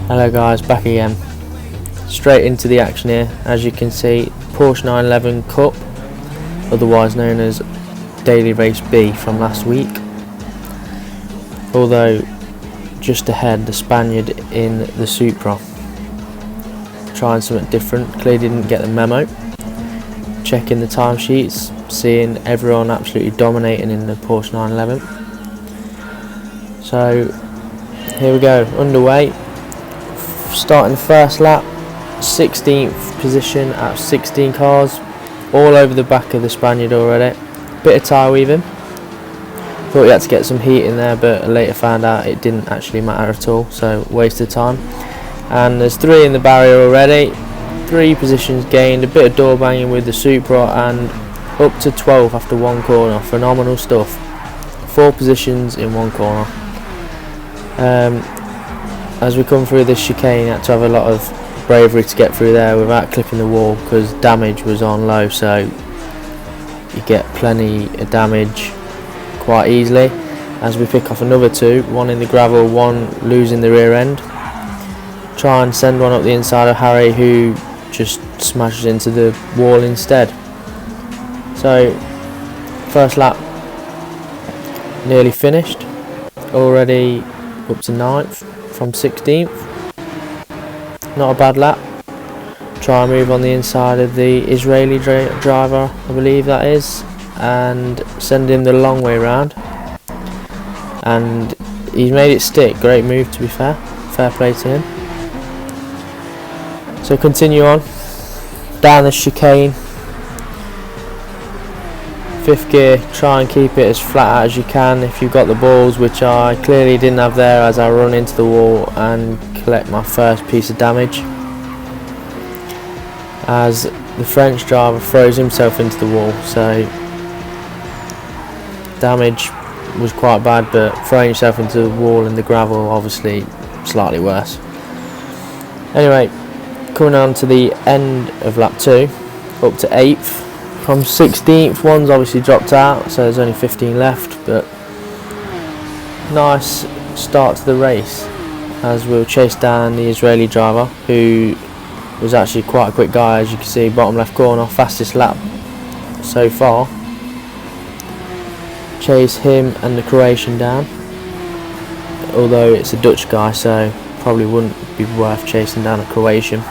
Hello guys, back again. Straight into the action here. As you can see, Porsche 911 Cup, otherwise known as Daily Race B from last week. Although just ahead, the Spaniard in the Supra, trying something different. Clearly didn't get the memo. Checking the timesheets, seeing everyone absolutely dominating in the Porsche 911. So here we go, underway. Starting the first lap, 16th position out of 16 cars, all over the back of the Spaniard already. Bit of tyre weaving. Thought he had to get some heat in there, but later found out it didn't actually matter at all, so wasted time. And there's 3 in the barrier already, 3 positions gained, a bit of door banging with the Supra, and up to 12 after one corner. Phenomenal stuff. 4 positions in one corner. As we come through this chicane, you had to have a lot of bravery to get through there without clipping the wall, because damage was on low, so you get plenty of damage quite easily. As we pick off another 2, one in the gravel, one losing the rear end. Try and send one up the inside of Harry, who just smashes into the wall instead. So first lap nearly finished, already up to 9th from 16th. Not a bad lap. Try and move on the inside of the Israeli driver, I believe that is, and send him the long way round. And he's made it stick. Great move, to be fair. Fair play to him. So continue on down the chicane. 5th gear, try and keep it as flat out as you can if you've got the balls, which I clearly didn't have there, as I run into the wall and collect my first piece of damage, as the French driver throws himself into the wall. So damage was quite bad, but throwing yourself into the wall in the gravel obviously slightly worse. Anyway, coming on to the end of lap 2, up to 8th from 16th. One's obviously dropped out, so there's only 15 left, but nice start to the race, as we'll chase down the Israeli driver, who was actually quite a quick guy. As you can see, bottom left corner, fastest lap so far. Chase him and the Croatian down, although it's a Dutch guy, so probably wouldn't be worth chasing down a Croatian.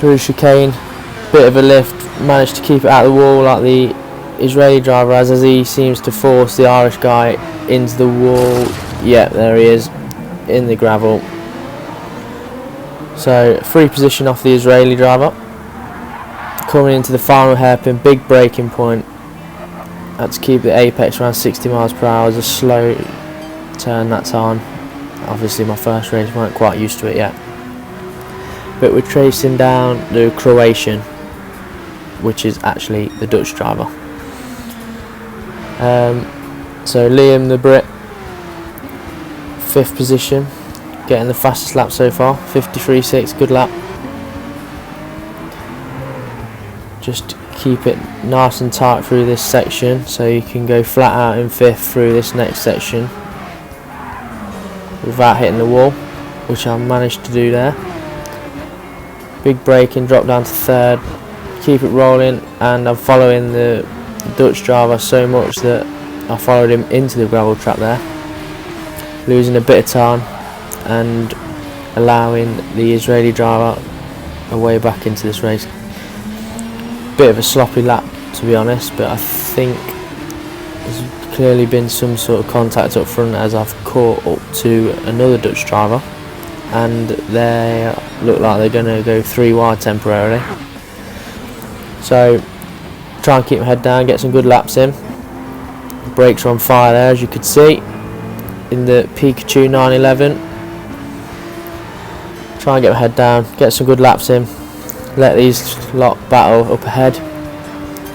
Through chicane, bit of a lift, managed to keep it out of the wall like the Israeli driver has, as he seems to force the Irish guy into the wall. Yeah, there he is, in the gravel. So free position off the Israeli driver. Coming into the final hairpin, big braking point. Had to keep the apex around 60 miles per hour. It was a slow turn that time. Obviously my first race, weren't quite used to it yet. But we're tracing down the Croatian, which is actually the Dutch driver. So Liam the Brit, 5th position, getting the fastest lap so far, 53.6, good lap. Just keep it nice and tight through this section, so you can go flat out in 5th through this next section without hitting the wall, which I managed to do there. Big braking, drop down to 3rd, keep it rolling, and I'm following the Dutch driver so much that I followed him into the gravel trap there, losing a bit of time and allowing the Israeli driver a way back into this race. Bit of a sloppy lap, to be honest, but I think there's clearly been some sort of contact up front, as I've caught up to another Dutch driver, and they look like they're going to go 3 wide temporarily. So try and keep my head down, get some good laps in. Brakes are on fire there, as you could see in the Pikachu 911. Try and get my head down, get some good laps in, let these lot battle up ahead.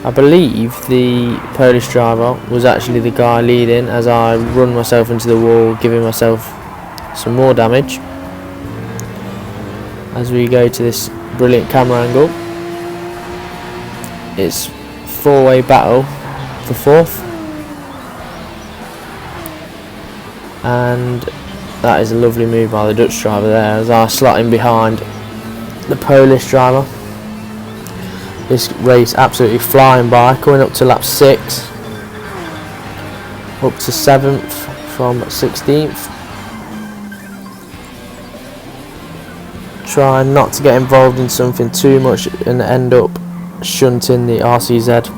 I believe the Polish driver was actually the guy leading, as I run myself into the wall, giving myself some more damage. As we go to this brilliant camera angle, it's 4-way battle for 4th, and that is a lovely move by the Dutch driver there, as I slot in behind the Polish driver. This race absolutely flying by, coming up to lap 6, up to 7th from 16th. Trying not to get involved in something too much and end up shunting the RCZ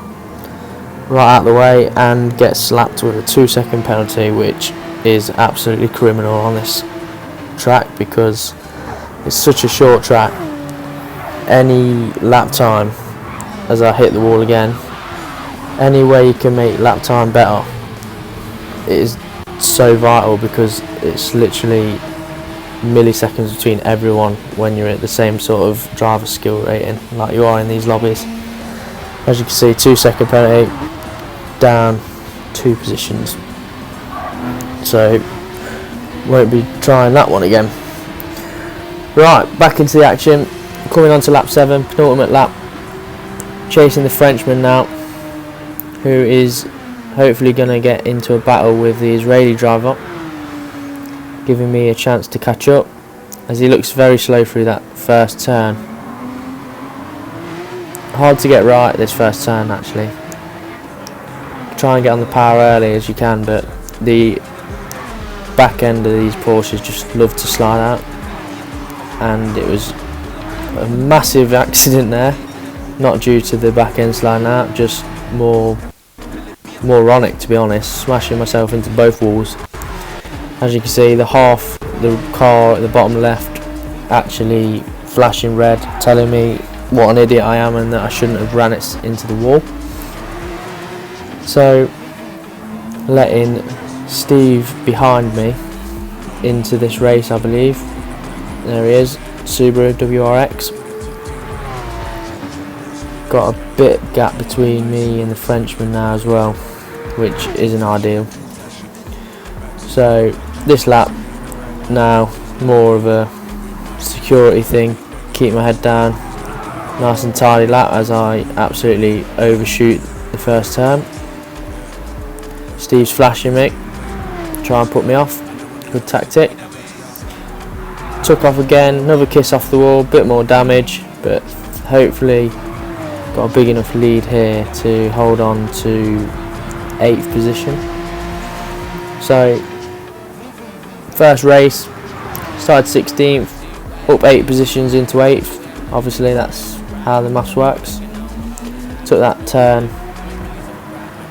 right out the way and get slapped with a 2-second penalty, which is absolutely criminal on this track because it's such a short track. Any lap time, as I hit the wall again, any way you can make lap time better, it is so vital, because it's literally milliseconds between everyone when you're at the same sort of driver skill rating like you are in these lobbies. As you can see, 2-second penalty, down 2 positions, so won't be trying that one again. Right, back into the action, coming on to lap 7, penultimate lap, chasing the Frenchman now, who is hopefully going to get into a battle with the Israeli driver, giving me a chance to catch up, as he looks very slow through that first turn. Hard to get right this first turn actually. Try and get on the power early as you can, but the back end of these Porsches just love to slide out, and it was a massive accident there, not due to the back end sliding out, just more moronic to be honest, smashing myself into both walls. As you can see, the car at the bottom left actually flashing red, telling me what an idiot I am and that I shouldn't have ran it into the wall. So letting Steve behind me into this race, I believe. There he is, Subaru WRX. Got a bit gap between me and the Frenchman now as well, which isn't ideal. So this lap now, more of a security thing, keep my head down, nice and tidy lap as I absolutely overshoot the first turn. Steve's flashing me, try and put me off, good tactic. Took off again, another kiss off the wall, bit more damage, but hopefully got a big enough lead here to hold on to 8th position. So first race, started 16th, up 8 positions into 8th. Obviously that's how the maths works. Took that turn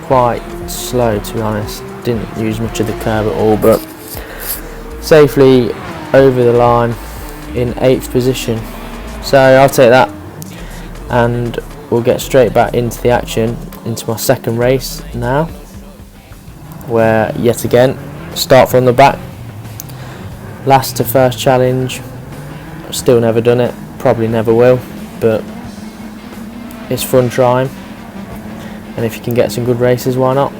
quite slow to be honest, didn't use much of the curb at all, but safely over the line in 8th position. So I'll take that and we'll get straight back into the action, into my second race now, where yet again start from the back. Last to first challenge, still never done it, probably never will, but it's fun trying, and if you can get some good races, why not?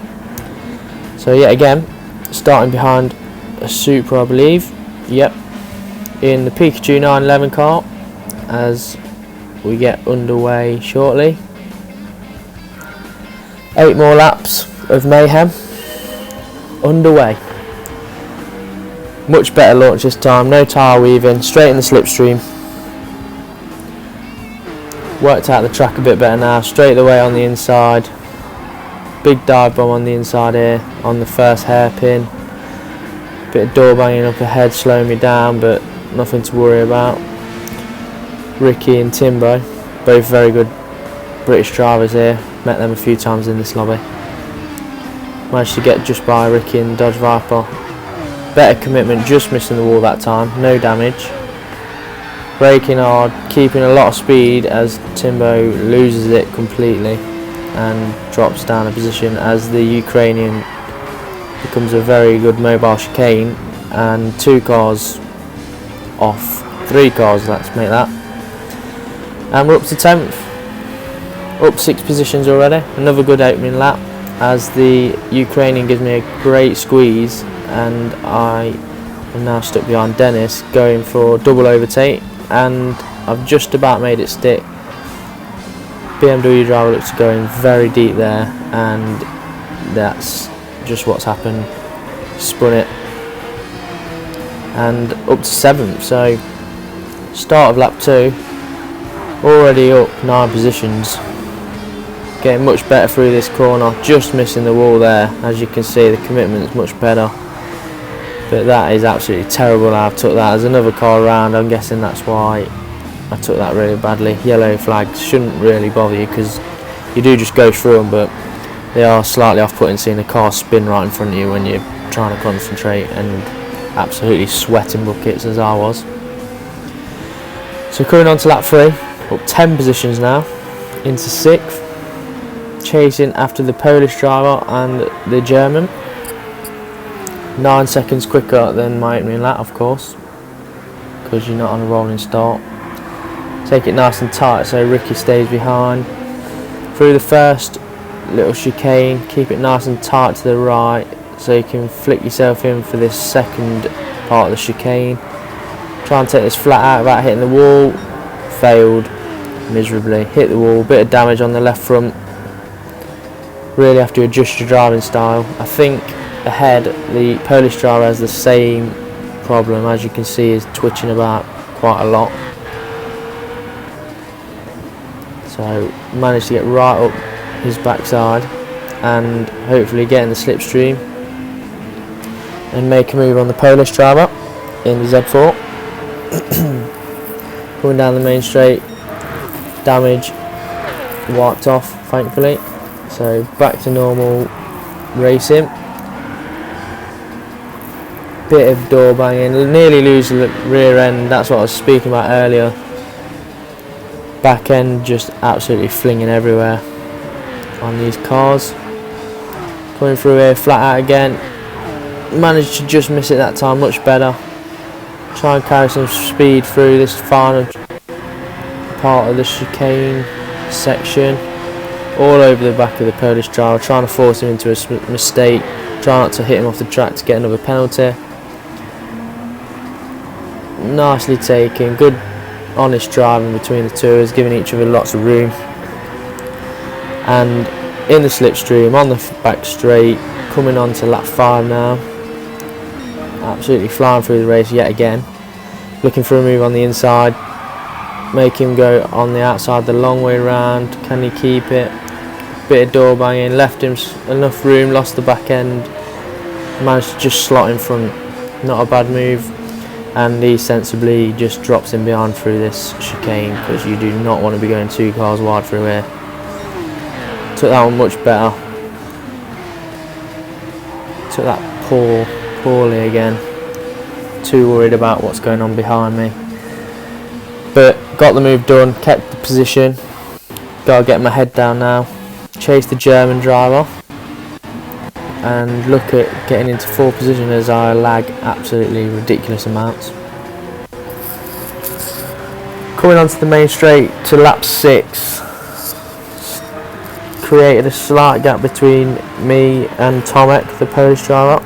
So yet again, starting behind a Supra I believe, yep, in the Pikachu 911 car, as we get underway shortly. 8 more laps of mayhem underway. Much better launch this time, no tyre weaving, straight in the slipstream. Worked out the track a bit better now, straight away on the inside. Big dive bomb on the inside here, on the first hairpin. Bit of door banging up ahead, slowing me down, but nothing to worry about. Ricky and Timbo, both very good British drivers here, met them a few times in this lobby. Managed to get just by Ricky and Dodge Viper. Better commitment, just missing the wall that time, no damage. Braking hard, keeping a lot of speed as Timbo loses it completely and drops down a position as the Ukrainian becomes a very good mobile chicane, and 2 cars off, 3 cars, let's make that. And we're up to 10th, up 6 positions already. Another good opening lap as the Ukrainian gives me a great squeeze, and I am now stuck behind Dennis going for double overtake, and I've just about made it stick. BMW driver looks to go in very deep there, and that's just what's happened. Spun it. and up to 7th. So start of lap 2, already up 9 positions, getting much better through this corner, just missing the wall there. As you can see, the commitment's much better, but that is absolutely terrible. I've took that as another car around. I'm guessing that's why I took that really badly. Yellow flags shouldn't really bother you because you do just go through them, but they are slightly off-putting seeing the car spin right in front of you when you're trying to concentrate, and absolutely sweating buckets as I was. So coming on to lap 3, up 10 positions now, into 6th, chasing after the Polish driver and the German. 9 seconds quicker than my opening lap, of course, because you're not on a rolling start. Take it nice and tight so Ricky stays behind. Through the first little chicane, keep it nice and tight to the right so you can flick yourself in for this second part of the chicane. Try and take this flat out without hitting the wall. Failed miserably. Hit the wall, bit of damage on the left front. Really have to adjust your driving style. I think ahead the Polish driver has the same problem. As you can see, is twitching about quite a lot. So managed to get right up his backside and hopefully get in the slipstream and make a move on the Polish driver in the Z4. Coming down the main straight, damage wiped off thankfully, so back to normal racing. Bit of door banging, nearly lose the rear end, that's what I was speaking about earlier. Back end just absolutely flinging everywhere on these cars. Coming through here, flat out again, managed to just miss it that time, much better. Try and carry some speed through this final part of the chicane section, all over the back of the Polish driver, trying to force him into a mistake, try not to hit him off the track to get another penalty. Nicely taken, good honest driving between the two of us, giving each other lots of room. And in the slipstream, on the back straight, coming on to lap 5 now. Absolutely flying through the race yet again. Looking for a move on the inside, make him go on the outside the long way round. Can he keep it? Bit of door banging, left him enough room, lost the back end, managed to just slot in front. Not a bad move, and he sensibly just drops in behind through this chicane because you do not want to be going 2 cars wide through here. Took that one much better. Took that poorly again. Too worried about what's going on behind me. But got the move done, kept the position. Gotta get my head down now. Chase the German driver. And look at getting into 4th position as I lag absolutely ridiculous amounts. Coming onto the main straight to lap 6. Created a slight gap between me and Tomek, the Polish driver.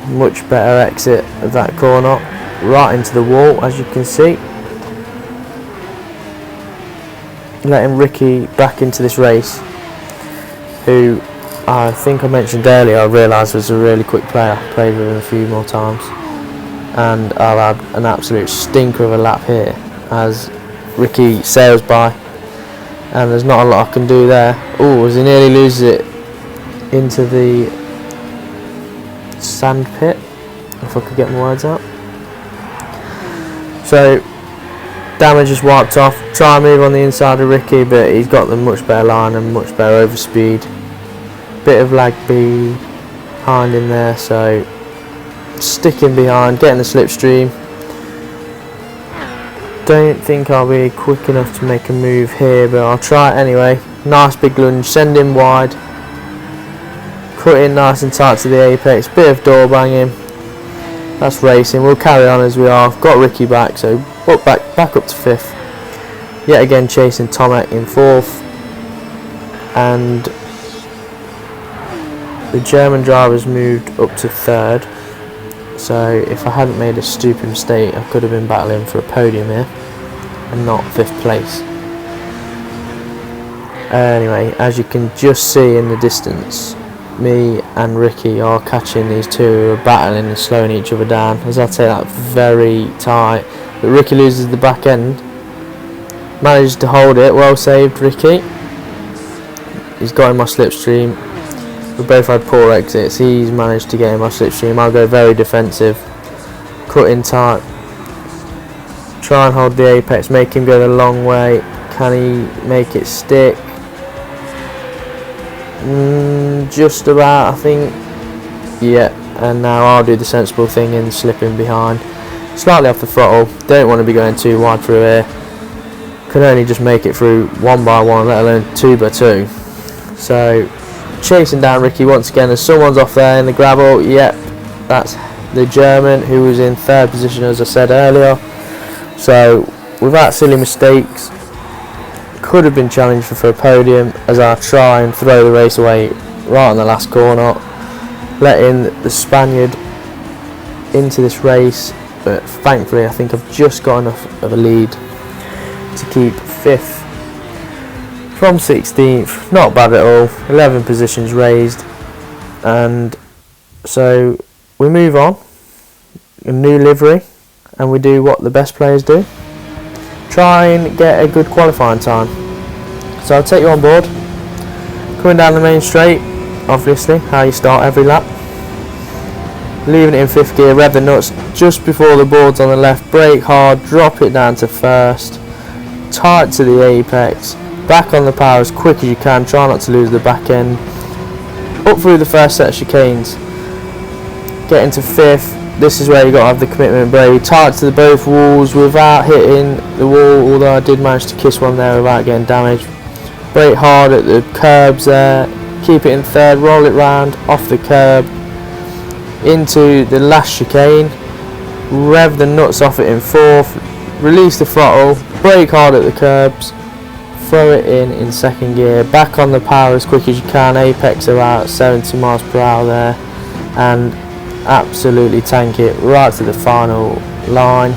Much better exit of that corner, right into the wall as you can see. Letting Ricky back into this race, who I think I mentioned earlier, I realised was a really quick player. Played with him a few more times, and I've had an absolute stinker of a lap here as Ricky sails by, and there's not a lot I can do there. Oh, as he nearly loses it into the sand pit, if I could get my words out. So damage is wiped off. Try and move on the inside of Ricky, but he's got the much better line and much better overspeed. Bit of lag behind him there, so sticking behind, getting the slipstream. Don't think I'll be quick enough to make a move here, but I'll try it anyway. Nice big lunge, send him wide, cut in nice and tight to the apex, bit of door banging. That's racing. We'll carry on as we are. Got Ricky back, so back up to 5th. Yet again chasing Tomek in 4th, and the German driver's moved up to 3rd. So if I hadn't made a stupid mistake, I could have been battling for a podium here and not 5th place. Anyway, as you can just see in the distance, me and Ricky are catching these two who are battling and slowing each other down, as I take that very tight. But Ricky loses the back end, manages to hold it. Well saved, Ricky. He's got in my slipstream. We both had poor exits. He's managed to get in my slipstream. I'll go very defensive, cut in tight, try and hold the apex, make him go the long way. Can he make it stick? Just about, I think. Yeah, and now I'll do the sensible thing and slip in behind, slightly off the throttle. Don't want to be going too wide through here. Can only just make it through 1 by 1, let alone 2 by 2. So chasing down Ricky once again, as someone's off there in the gravel. Yep, that's the German who was in 3rd position, as I said earlier. So without silly mistakes, could have been challenged for a podium, as I try and throw the race away right on the last corner, letting the Spaniard into this race. But thankfully I think I've just got enough of a lead to keep 5th from 16th. Not bad at all, 11 positions raised. And so we move on, a new livery, and we do what the best players do, try and get a good qualifying time. So I'll take you on board, coming down the main straight, obviously how you start every lap, leaving it in 5th gear, rev the nuts just before the boards on the left, brake hard, drop it down to 1st, tight to the apex, back on the power as quick as you can, try not to lose the back end, up through the first set of chicanes, get into 5th. This is where you got to have the commitment and bravery, tight to the both walls without hitting the wall, although I did manage to kiss one there without getting damaged. Brake hard at the curbs there, keep it in 3rd, roll it round off the curb into the last chicane, rev the nuts off it in 4th, release the throttle, brake hard at the curbs, throw it in 2nd gear, back on the power as quick as you can, apex about 70 miles per hour there, and absolutely tank it right to the final line.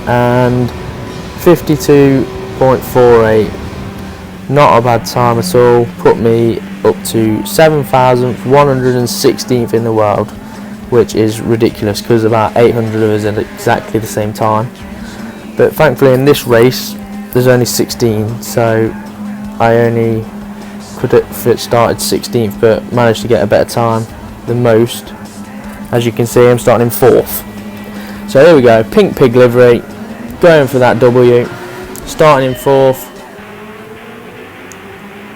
And 52.48, not a bad time at all, put me up to 7,116th in the world, which is ridiculous because about 800 of us at exactly the same time. But thankfully in this race there's only 16, so I only could have started 16th but managed to get a better time than most. As you can see, I'm starting in 4th. So here we go, pink pig livery, going for that W, starting in 4th,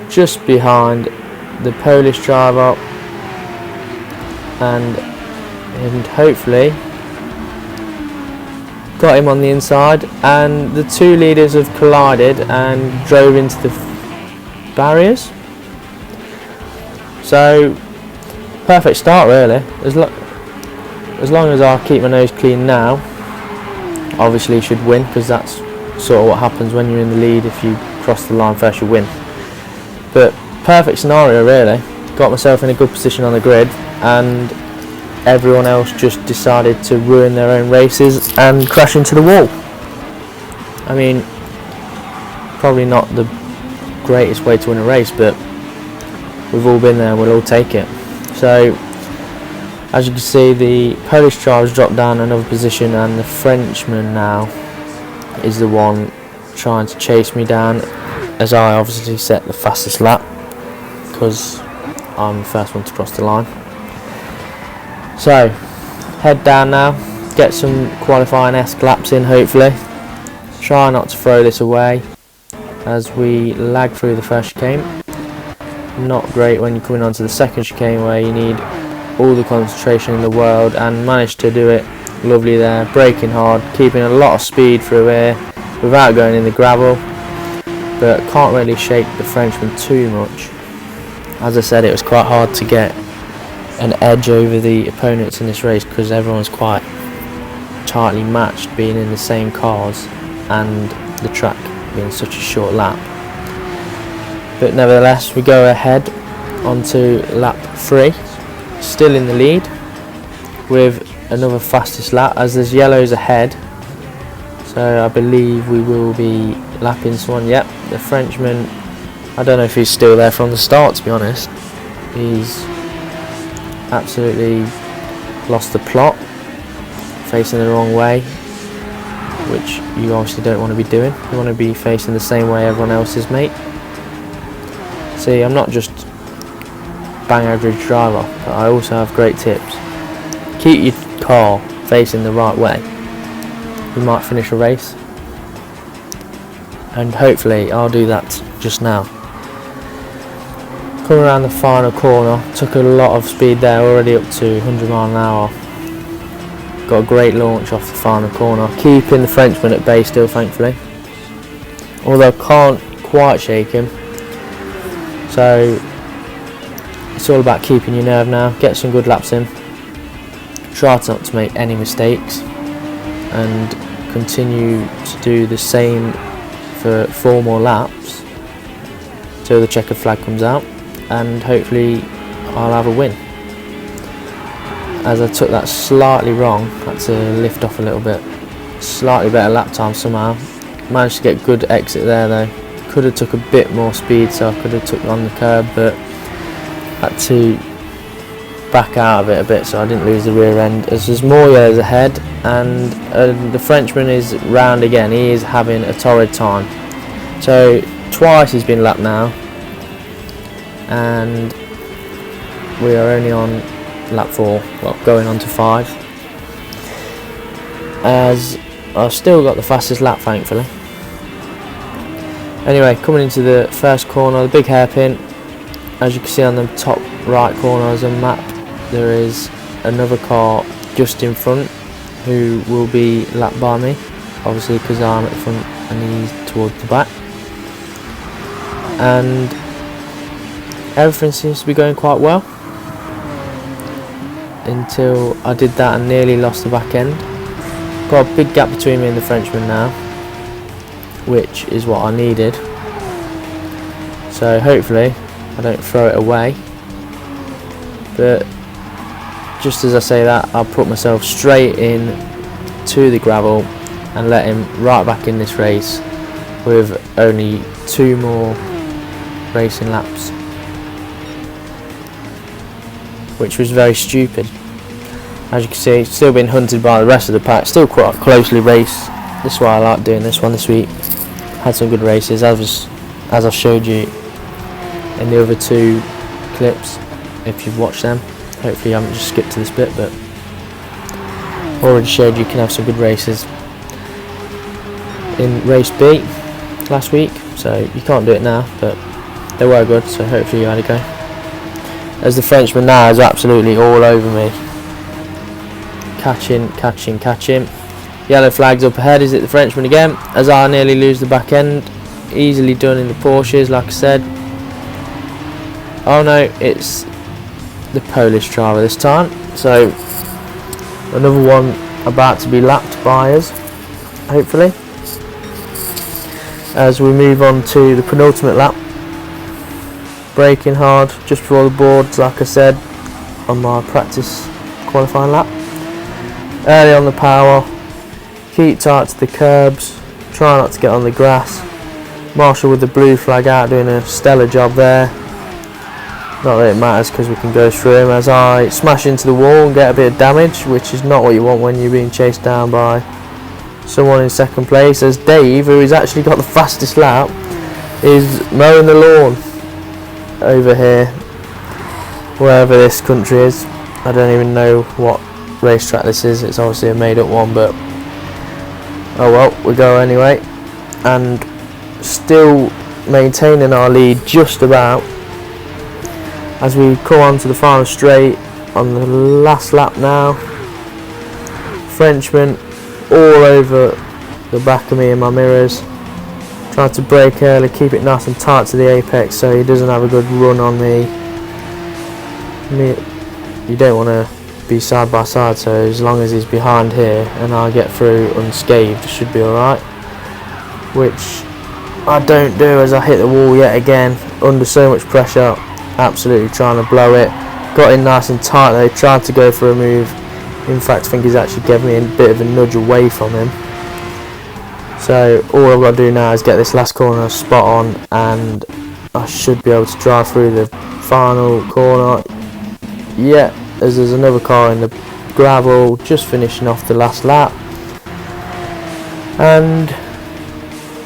just behind the Polish driver, and hopefully got him on the inside, and the two leaders have collided and drove into the barriers. So perfect start really, as long as I keep my nose clean now, obviously should win, because that's sort of what happens when you're in the lead. If you cross the line first you win. But perfect scenario really, got myself in a good position on the grid, and everyone else just decided to ruin their own races and crash into the wall. I mean, probably not the greatest way to win a race, but we've all been there and we'll all take it. So as you can see, the Polish driver's dropped down another position, and the Frenchman now is the one trying to chase me down, as I obviously set the fastest lap because I'm the first one to cross the line. So head down now, get some qualifying-esque laps in hopefully. Try not to throw this away as we lag through the first chicane. Not great when you're coming onto the second chicane where you need all the concentration in the world, and managed to do it lovely there, braking hard, keeping a lot of speed through here without going in the gravel, but can't really shake the Frenchman too much. As I said, it was quite hard to get an edge over the opponents in this race because everyone's quite tightly matched, being in the same cars and the track being such a short lap. But nevertheless, we go ahead onto lap 3, still in the lead with another fastest lap, as there's yellows ahead, so I believe we will be lapping someone. Yep, the Frenchman, I don't know if he's still there from the start, to be honest. He's absolutely lost the plot, facing the wrong way, which you obviously don't want to be doing. You want to be facing the same way everyone else is, mate. See, I'm not just bang average driver, but I also have great tips. Keep your car facing the right way. You might finish a race, and hopefully I'll do that just now. Coming around the final corner, took a lot of speed there, already up to 100 miles an hour. Got a great launch off the final corner, keeping the Frenchman at bay still, thankfully. Although I can't quite shake him. So it's all about keeping your nerve now, get some good laps in, try not to make any mistakes, and continue to do the same for 4 more laps till the checkered flag comes out, and hopefully I'll have a win. As I took that slightly wrong, had to lift off a little bit. Slightly better lap time somehow. Managed to get good exit there though. Could have took a bit more speed, so I could have took on the curb, but had to back out of it a bit so I didn't lose the rear end. As there's more years ahead, and the Frenchman is round again. He is having a torrid time. So twice he's been lapped now, and we are only on lap 4, well, going on to 5, as I've still got the fastest lap, thankfully. Anyway, coming into the first corner, the big hairpin. As you can see on the top right corner as a map, there is another car just in front who will be lapped by me, obviously because I'm at the front and he's towards the back. And everything seems to be going quite well, until I did that and nearly lost the back end. Got a big gap between me and the Frenchman now, which is what I needed. So hopefully I don't throw it away, but just as I say that, I'll put myself straight in to the gravel and let him right back in this race with only 2 more racing laps, which was very stupid. As you can see, still being hunted by the rest of the pack, still quite closely raced. This is why I like doing this one this week. Had some good races, as I showed you in the other 2 clips, if you've watched them. Hopefully you haven't just skipped to this bit, but already showed you can have some good races in race B last week, so you can't do it now, but they were good, so hopefully you had a go. As the Frenchman now is absolutely all over me. Catching. Yellow flags up ahead. Is it the Frenchman again? As I nearly lose the back end. Easily done in the Porsches, like I said. Oh no, it's the Polish driver this time. So another one about to be lapped by us, hopefully. As we move on to the penultimate lap. Braking hard just before the boards, like I said on my practice qualifying lap. Early on the power, keep tight to the curbs, try not to get on the grass. Marshall with the blue flag out, doing a stellar job there. Not that it matters because we can go through him, as I smash into the wall and get a bit of damage, which is not what you want when you're being chased down by someone in second place. As Dave, who has actually got the fastest lap, is mowing the lawn over here, wherever this country is. I don't even know what racetrack this is. It's obviously a made up one, but oh well, we go anyway, and still maintaining our lead just about, as we come on to the final straight on the last lap now. Frenchman all over the back of me and my mirrors. Trying to brake early, keep it nice and tight to the apex so he doesn't have a good run on me. You don't want to be side by side, so as long as he's behind here and I get through unscathed, it should be alright. Which I don't do, as I hit the wall yet again under so much pressure, absolutely trying to blow it. Got in nice and tight though, tried to go for a move. In fact, I think he's actually given me a bit of a nudge away from him. So all I've got to do now is get this last corner spot on, and I should be able to drive through the final corner. Yeah, as there's another car in the gravel just finishing off the last lap, and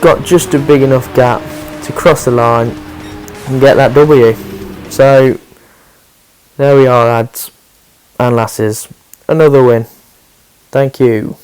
got just a big enough gap to cross the line and get that W. So there we are, lads and lasses, another win. Thank you.